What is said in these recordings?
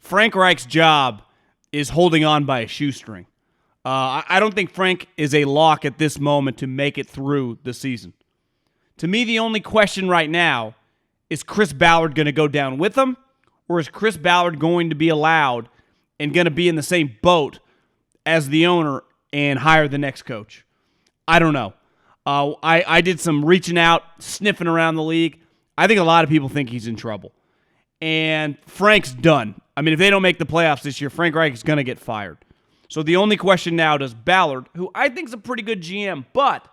Frank Reich's job is holding on by a shoestring. I don't think Frank is a lock at this moment to make it through the season. To me, the only question right now is Chris Ballard going to go down with him, or is Chris Ballard going to be allowed and going to be in the same boat as the owner and hire the next coach? I don't know. I did some reaching out, sniffing around the league. I think a lot of people think he's in trouble. And Frank's done. I mean, if they don't make the playoffs this year, Frank Reich is going to get fired. So the only question now does Ballard, who I think is a pretty good GM, but,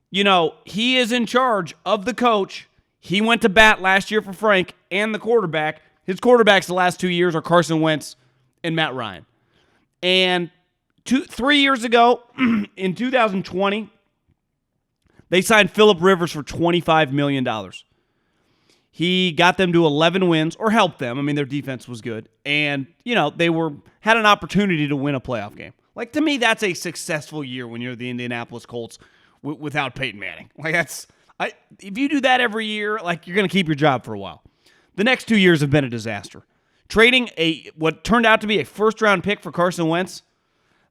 he is in charge of the coach. He went to bat last year for Frank and the quarterback. His quarterbacks the last 2 years are Carson Wentz and Matt Ryan. And 3 years ago, in 2020, they signed Phillip Rivers for $25 million. He got them to 11 wins, or helped them. I mean, their defense was good. And, they had an opportunity to win a playoff game. Like, to me, that's a successful year when you're the Indianapolis Colts without Peyton Manning. Like, if you do that every year, like, you're going to keep your job for a while. The next 2 years have been a disaster. Trading what turned out to be a first-round pick for Carson Wentz,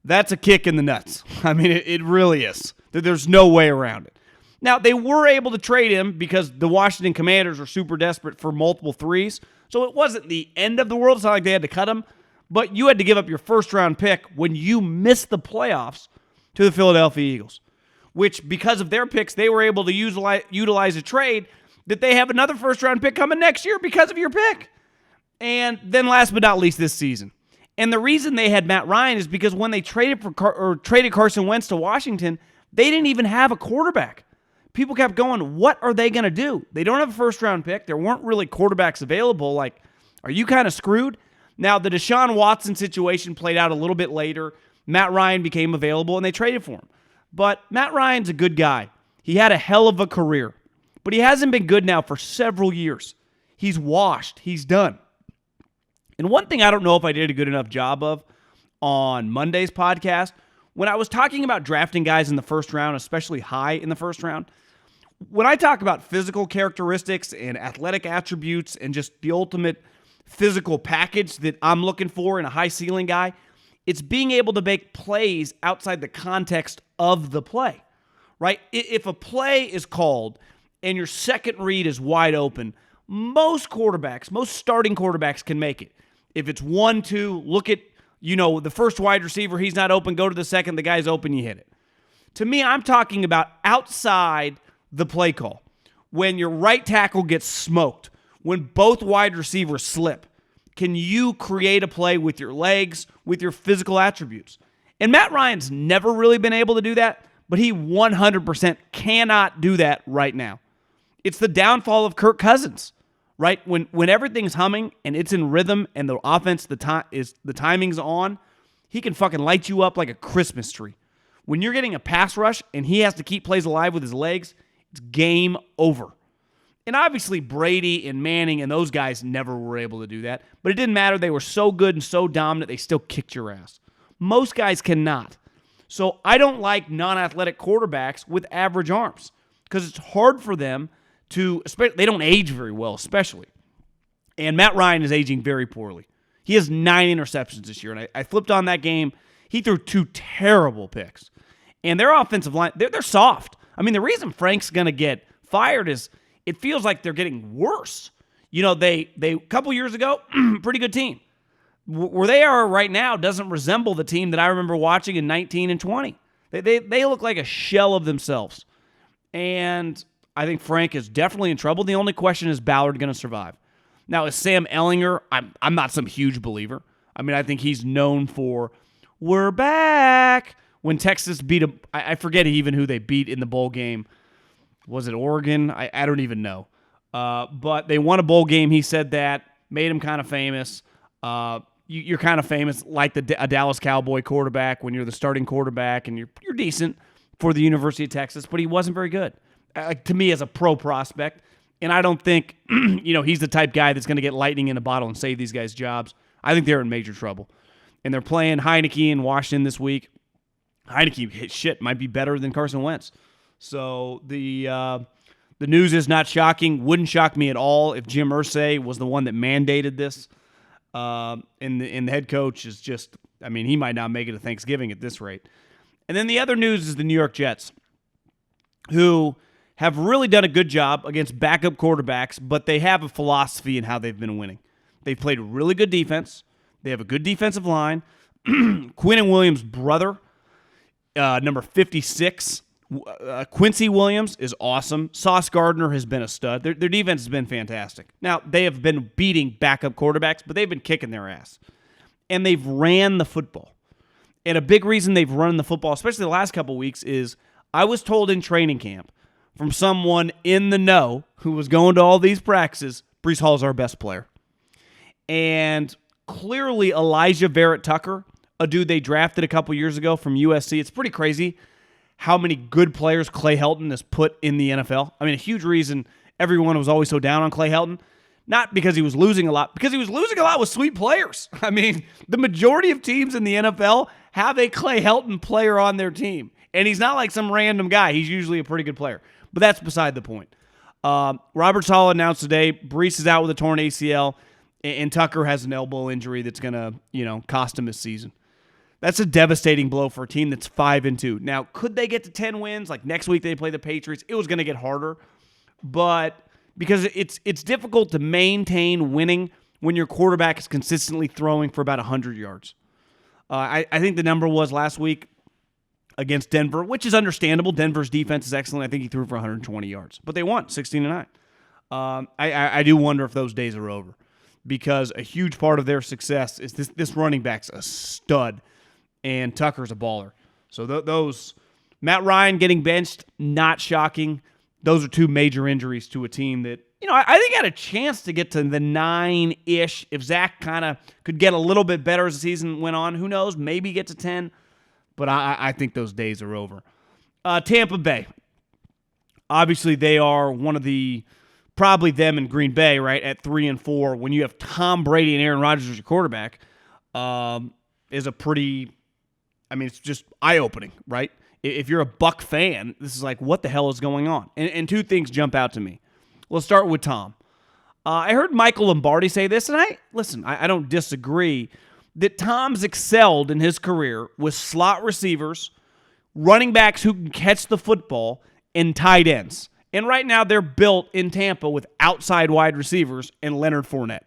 that's a kick in the nuts. I mean, it really is. There's no way around it. Now, they were able to trade him because the Washington Commanders are super desperate for multiple threes, so it wasn't the end of the world. It's not like they had to cut him, but you had to give up your first-round pick when you missed the playoffs to the Philadelphia Eagles, which, because of their picks, they were able to utilize a trade that they have another first-round pick coming next year because of your pick. And then last but not least, this season. And the reason they had Matt Ryan is because when they traded Carson Wentz to Washington, they didn't even have a quarterback. People kept going, what are they going to do? They don't have a first-round pick. There weren't really quarterbacks available. Like, are you kind of screwed? Now, the Deshaun Watson situation played out a little bit later. Matt Ryan became available, and they traded for him. But Matt Ryan's a good guy. He had a hell of a career. But he hasn't been good now for several years. He's washed. He's done. And one thing I don't know if I did a good enough job of on Monday's podcast, when I was talking about drafting guys in the first round, especially high in the first round, when I talk about physical characteristics and athletic attributes and just the ultimate physical package that I'm looking for in a high ceiling guy, it's being able to make plays outside the context of the play, right? If a play is called and your second read is wide open, most starting quarterbacks can make it. If it's 1-2, look at, the first wide receiver, he's not open, go to the second, the guy's open, you hit it. To me, I'm talking about outside the play call. When your right tackle gets smoked, when both wide receivers slip, can you create a play with your legs, with your physical attributes? And Matt Ryan's never really been able to do that, but he 100% cannot do that right now. It's the downfall of Kirk Cousins, right? When everything's humming and it's in rhythm and the offense, the timing's on, he can fucking light you up like a Christmas tree. When you're getting a pass rush and he has to keep plays alive with his legs, it's game over. And obviously Brady and Manning and those guys never were able to do that, but it didn't matter. They were so good and so dominant, they still kicked your ass. Most guys cannot. So I don't like non-athletic quarterbacks with average arms because it's hard for them to, they don't age very well, especially. And Matt Ryan is aging very poorly. He has 9 interceptions this year, and I flipped on that game. He threw 2 terrible picks. And their offensive line, they're soft. I mean, the reason Frank's going to get fired is it feels like they're getting worse. They a couple years ago, pretty good team. Where they are right now doesn't resemble the team that I remember watching in 19 and 20. They look like a shell of themselves. And I think Frank is definitely in trouble. The only question is Ballard going to survive. Now, is Sam Ehlinger, I'm not some huge believer. I mean, I think he's known for, we're back. When Texas beat I forget even who they beat in the bowl game. Was it Oregon? I don't even know. But they won a bowl game. He said that. Made him kind of famous. You're kind of famous like a Dallas Cowboy quarterback when you're the starting quarterback and you're decent for the University of Texas, but he wasn't very good. To me, as a pro prospect, and I don't think he's the type guy that's going to get lightning in a bottle and save these guys' jobs. I think they're in major trouble. And they're playing Heineke in Washington this week. Heineke, might be better than Carson Wentz. So the news is not shocking. Wouldn't shock me at all if Jim Irsay was the one that mandated this. And the head coach is just, I mean, he might not make it to Thanksgiving at this rate. And then the other news is the New York Jets, who have really done a good job against backup quarterbacks, but they have a philosophy in how they've been winning. They've played really good defense. They have a good defensive line. Quinn Williams' brother, number 56, Quincy Williams is awesome. Sauce Gardner has been a stud. Their defense has been fantastic. Now, they have been beating backup quarterbacks, but they've been kicking their ass. And they've ran the football. And a big reason they've run the football, especially the last couple of weeks, is I was told in training camp from someone in the know who was going to all these practices, Breece Hall's our best player. And clearly Elijah Barrett-Tucker, a dude they drafted a couple years ago from USC, it's pretty crazy how many good players Clay Helton has put in the NFL. I mean, a huge reason everyone was always so down on Clay Helton, not because he was losing a lot, because he was losing a lot with sweet players. I mean, the majority of teams in the NFL have a Clay Helton player on their team, and he's not like some random guy. He's usually a pretty good player, but that's beside the point. Robert Saleh announced today Breece is out with a torn ACL, and Tucker has an elbow injury that's going to, cost him his season. That's a devastating blow for a team that's 5-2. Now, could they get to 10 wins? Like next week they play the Patriots. It was going to get harder, but because it's difficult to maintain winning when your quarterback is consistently throwing for about 100 yards. I think the number was last week against Denver, which is understandable. Denver's defense is excellent. I think he threw for 120 yards, but they won 16-9. I do wonder if those days are over, because a huge part of their success is this running back's a stud. And Tucker's a baller. So those, Matt Ryan getting benched, not shocking. Those are two major injuries to a team that, I think had a chance to get to the 9-ish. If Zach kind of could get a little bit better as the season went on, who knows? Maybe get to 10. But I think those days are over. Tampa Bay. Obviously, they are one of the, probably them and Green Bay, right, at 3-4. When you have Tom Brady and Aaron Rodgers as your quarterback, is a pretty... it's just eye-opening, right? If you're a Buck fan, this is like, what the hell is going on? And two things jump out to me. Let's start with Tom. I heard Michael Lombardi say this, and I don't disagree, that Tom's excelled in his career with slot receivers, running backs who can catch the football, and tight ends. And right now they're built in Tampa with outside wide receivers and Leonard Fournette.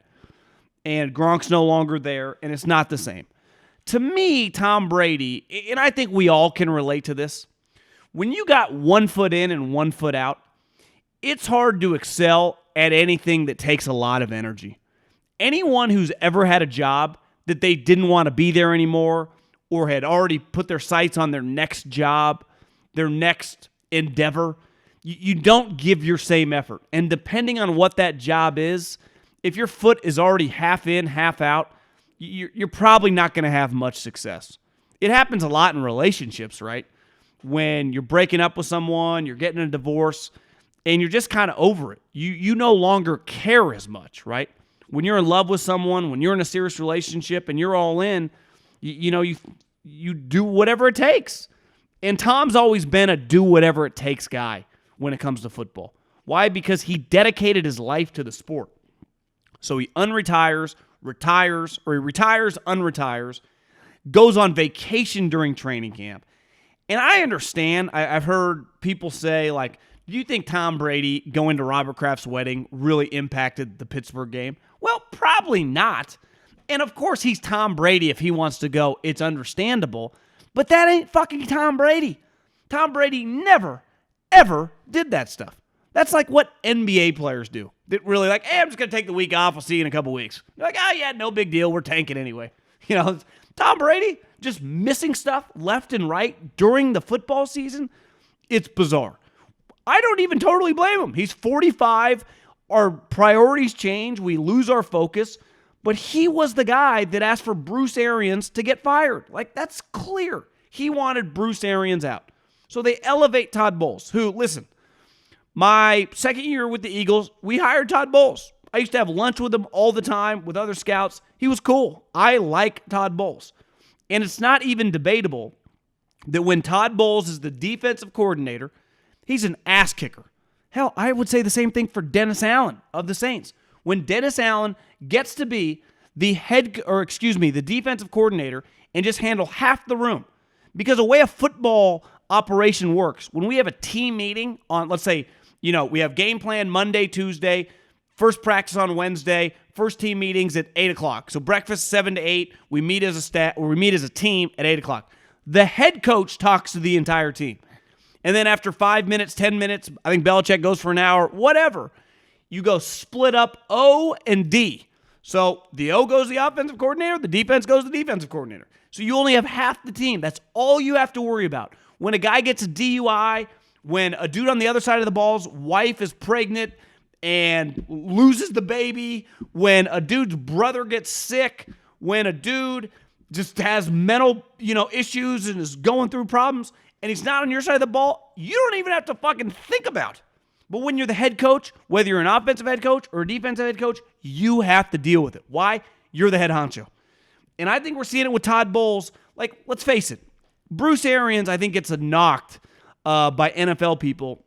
And Gronk's no longer there, and it's not the same. To me, Tom Brady, and I think we all can relate to this, when you got 1 foot in and 1 foot out, it's hard to excel at anything that takes a lot of energy. Anyone who's ever had a job that they didn't want to be there anymore, or had already put their sights on their next job, their next endeavor, you don't give your same effort. And depending on what that job is, if your foot is already half in, half out, you're probably not going to have much success. It happens a lot in relationships, right? When you're breaking up with someone, you're getting a divorce, and you're just kind of over it. You no longer care as much, right? When you're in love with someone, when you're in a serious relationship and you're all in, you do whatever it takes. And Tom's always been a do whatever it takes guy when it comes to football. Why? Because he dedicated his life to the sport. So he unretires, retires, unretires, goes on vacation during training camp. And I understand, I've heard people say, like, do you think Tom Brady going to Robert Kraft's wedding really impacted the Pittsburgh game? Well, probably not. And of course he's Tom Brady. If he wants to go, it's understandable. But that ain't fucking Tom Brady. Tom Brady never, ever did that stuff. That's like what NBA players do. That really like, hey, I'm just going to take the week off. I'll see you in a couple weeks. They're like, oh, yeah, no big deal. We're tanking anyway. Tom Brady just missing stuff left and right during the football season. It's bizarre. I don't even totally blame him. He's 45. Our priorities change. We lose our focus. But he was the guy that asked for Bruce Arians to get fired. Like, that's clear. He wanted Bruce Arians out. So they elevate Todd Bowles, who, listen, my second year with the Eagles, we hired Todd Bowles. I used to have lunch with him all the time with other scouts. He was cool. I like Todd Bowles. And it's not even debatable that when Todd Bowles is the defensive coordinator, he's an ass kicker. Hell, I would say the same thing for Dennis Allen of the Saints. When Dennis Allen gets to be the defensive coordinator and just handle half the room. Because the way a football operation works, when we have a team meeting on, let's say, we have game plan Monday, Tuesday, first practice on Wednesday, first team meetings at 8 o'clock. So breakfast 7 to 8. We meet as a team at 8 o'clock. The head coach talks to the entire team. And then after 5 minutes, 10 minutes, I think Belichick goes for an hour, whatever, you go split up O and D. So the O goes to the offensive coordinator, the defense goes to the defensive coordinator. So you only have half the team. That's all you have to worry about. When a guy gets a DUI, when a dude on the other side of the ball's wife is pregnant and loses the baby, when a dude's brother gets sick, when a dude just has mental, issues and is going through problems, and he's not on your side of the ball, you don't even have to fucking think about it. But when you're the head coach, whether you're an offensive head coach or a defensive head coach, you have to deal with it. Why? You're the head honcho. And I think we're seeing it with Todd Bowles. Like, let's face it, Bruce Arians, I think, gets knocked by NFL people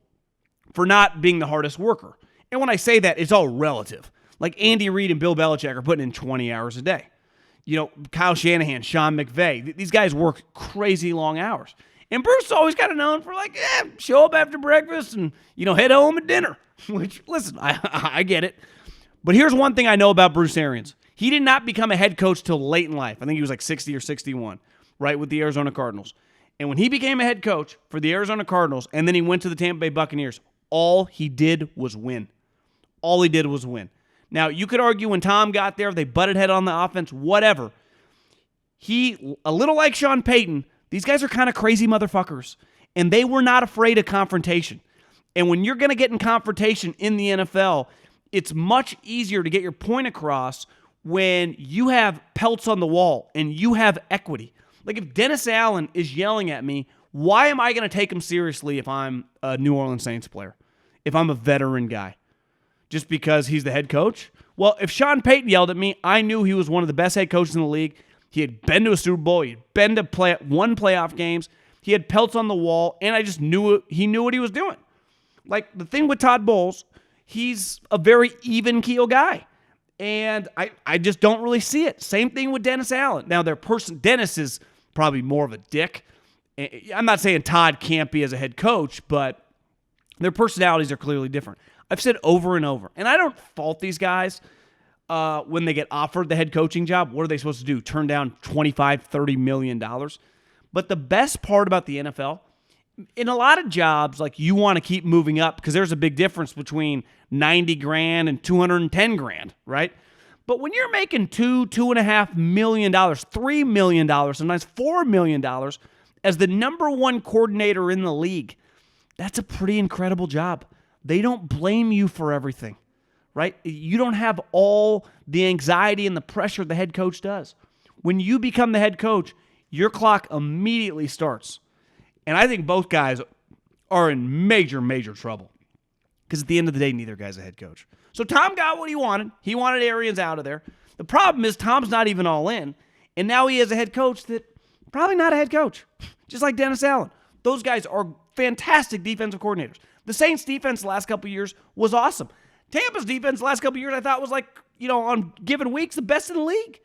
for not being the hardest worker. And when I say that, it's all relative. Like Andy Reid and Bill Belichick are putting in 20 hours a day. Kyle Shanahan, Sean McVay, these guys work crazy long hours. And Bruce is always kind of known for show up after breakfast and, head home at dinner. Which, listen, I get it. But here's one thing I know about Bruce Arians. He did not become a head coach till late in life. I think he was like 60 or 61, right, with the Arizona Cardinals. And when he became a head coach for the Arizona Cardinals and then he went to the Tampa Bay Buccaneers, all he did was win. All he did was win. Now, you could argue when Tom got there, they butted head on the offense, whatever. He, a little like Sean Payton, these guys are kind of crazy motherfuckers, and they were not afraid of confrontation. And when you're going to get in confrontation in the NFL, it's much easier to get your point across when you have pelts on the wall and you have equity. Like if Dennis Allen is yelling at me, why am I going to take him seriously if I'm a New Orleans Saints player? If I'm a veteran guy? Just because he's the head coach? Well, if Sean Payton yelled at me, I knew he was one of the best head coaches in the league. He had been to a Super Bowl. He had been to one playoff games. He had pelts on the wall, and I just knew he knew what he was doing. Like the thing with Todd Bowles, he's a very even keel guy. And I just don't really see it. Same thing with Dennis Allen. Now, Dennis is probably more of a dick. I'm not saying Todd can't be as a head coach, but their personalities are clearly different. I've said over and over, and I don't fault these guys when they get offered the head coaching job. What are they supposed to do? Turn down $25, $30 million? But the best part about the NFL, in a lot of jobs, like you want to keep moving up because there's a big difference between $90,000 and $210,000, right? But when you're making $2.5 million, $3 million, sometimes $4 million as the number one coordinator in the league, that's a pretty incredible job. They don't blame you for everything, right? You don't have all the anxiety and the pressure the head coach does. When you become the head coach, your clock immediately starts. And I think both guys are in major, major trouble. Because at the end of the day, neither guy's a head coach. So Tom got what he wanted. He wanted Arians out of there. The problem is Tom's not even all in. And now he has a head coach that probably not a head coach. Just like Dennis Allen. Those guys are fantastic defensive coordinators. The Saints defense the last couple of years was awesome. Tampa's defense the last couple of years I thought was on given weeks, the best in the league.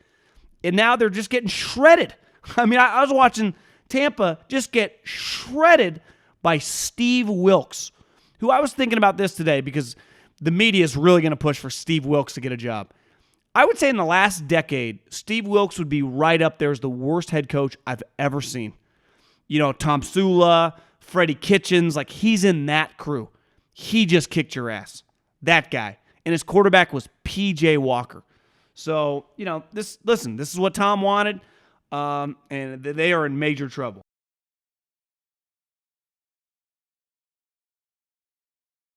And now they're just getting shredded. I mean, I was watching Tampa just get shredded by Steve Wilks, who I was thinking about this today because the media is really going to push for Steve Wilks to get a job. I would say in the last decade, Steve Wilks would be right up there as the worst head coach I've ever seen. Tom Sula, Freddie Kitchens, he's in that crew. He just kicked your ass. That guy. And his quarterback was P.J. Walker. So, this is what Tom wanted, and they are in major trouble.